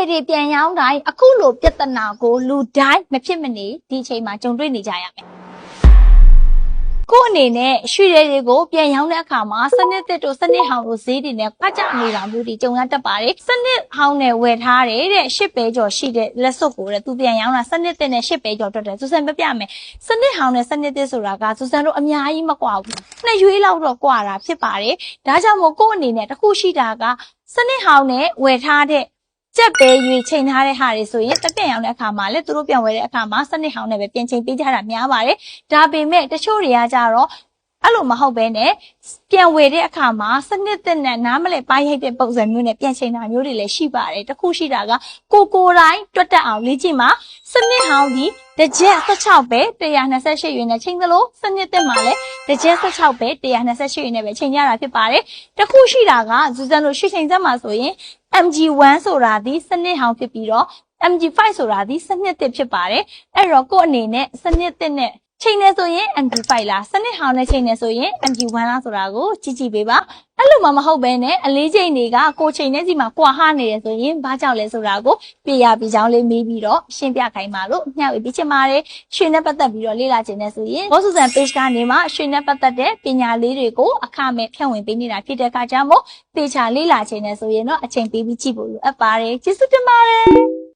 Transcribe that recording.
ဒီပြန်ရောင်းတိုင်းအခုလိုပြဿနာကိုလူတိုင်းမဖြစ်မနေဒီအချိန်မှာကြုံတွေ့နေကြရမယ်ကို့အနေနဲ့ရွှေတွေကိုပြန်ရောင်းတဲ့အခါမှာစနစ်တစ်တို့စနစ်ဟောင်းတို့ဈေးတွေနဲ့ဖတ်ကြနေတာမျိုးတွေကြုံရတတ်ပါတယ်စနစ်ဟောင်းနဲ့ဝယ်ထားတဲ့10ပဲကျော်ရှိတဲ့လက်စွပ်ကိုသူပြန်ရောင်းတာစနစ်တစ်နဲ့10ပဲကျော်တွက်တယ်စူဆန်ပြမယ်စနစ်ဟောင်းနဲ့စနစ်တစ်ဆိုတာကစူဆန်တို့အများကြီးမကွာဘူးနှစ်ရွေးလောက်တော့ကွာတာဖြစ်ပါတယ်ဒါကြောင့်မို့ကို့အနေနဲ့တခုရှိတာကစနစ်ဟောင်းနဲ့ဝယ်ထားတဲ့ကြက်ပဲရွေချိန်ထားတဲ့ဟာတွေဆိုရင်တက်ပြန်ရောင်းတဲ့အခါမှာလည်းသူတို့ပြန်ဝယ်တဲ့အခါမှာစနစ်ဟောင်းနဲ့ပဲပြန်ချိန်ပေးကြတာများပါတယ်ဒါပေမဲ့တချို့တွေကကြတော့အဲ့လိုမဟုတ်ဘဲနဲ့ပြန်ဝယ်တဲ့အခါမှာစနစ်တဲ့နဲ့နားမလဲပိုင်းဟိတ်တဲ့ပုံစံမျိုးနဲ့ပြန်ချိန်တာမျိုးတွေလည်းရှိပါတယ်တခုရှိတာကကိုတိုင်းတွတ်တက်အောင်လေ့ကျင့်မှာစနစ်ဟောင်းဒီတစ်ချက်16ပဲ128ရွေးနဲ့ချိန်သလိုစနစ်တဲ့မှာလည်းတစ်ချက်16ပဲ128ရွေးနဲ့ပဲချိန်ကြတာဖြစ်ပါတယ်တခုရှိတာကဇူဇန်တို့ရွှေချိန်ဆက်မှာဆိုရင်MG1 ဆိုတာဒီစနစ်ဟောင်းဖြစ်ပြီးတော့ MG5 ဆိုတာဒီစနစ်တစ်ဖြစ်ပါတယ်အဲ့တော့ကို့အနေနဲ့စနစ်တစ်နဲ့ချိန်နေဆိုရင် MG5 လားစနစ်ဟောင်းနဲ့ချိန်နေဆိုရင် MG1 လားဆိုတာကိုကြည့်ပေးပါအဲ့လိုမှမဟုတ်ဘဲနဲ့အလေးချိန်တွေကကိုချိန်နေစီမှာကွာဟနေတယ်ဆိုရင်ဘာကြောင့်လဲဆိုတာကိုပြရပြီးကြောင်းလေးမေးပြီးတော့ရှင်းပြခိုင်းပါလို့မျှဝေပေးချင်ပါတယ်ရွှေနဲ့ပတ်သက်ပြီးတော့လေ့လာခြင်းနဲ့ဆိုရင်ဘောစုစံ page ကနေမှရွှေနဲ့ပတ်သက်တဲ့ပညာလေးတွေကိုအခမဲ့ဖြန့်ဝေပေးနေတာဖြစ်တဲ့အခါကျမှသေချာလေ့လာခြင်းနဲ့ဆိုရင်တော့အချိန်ပေးပြီးကြည့်ဖို့လိုအပ်ပါတယ်ကျေးဇူးတင်ပါတယ်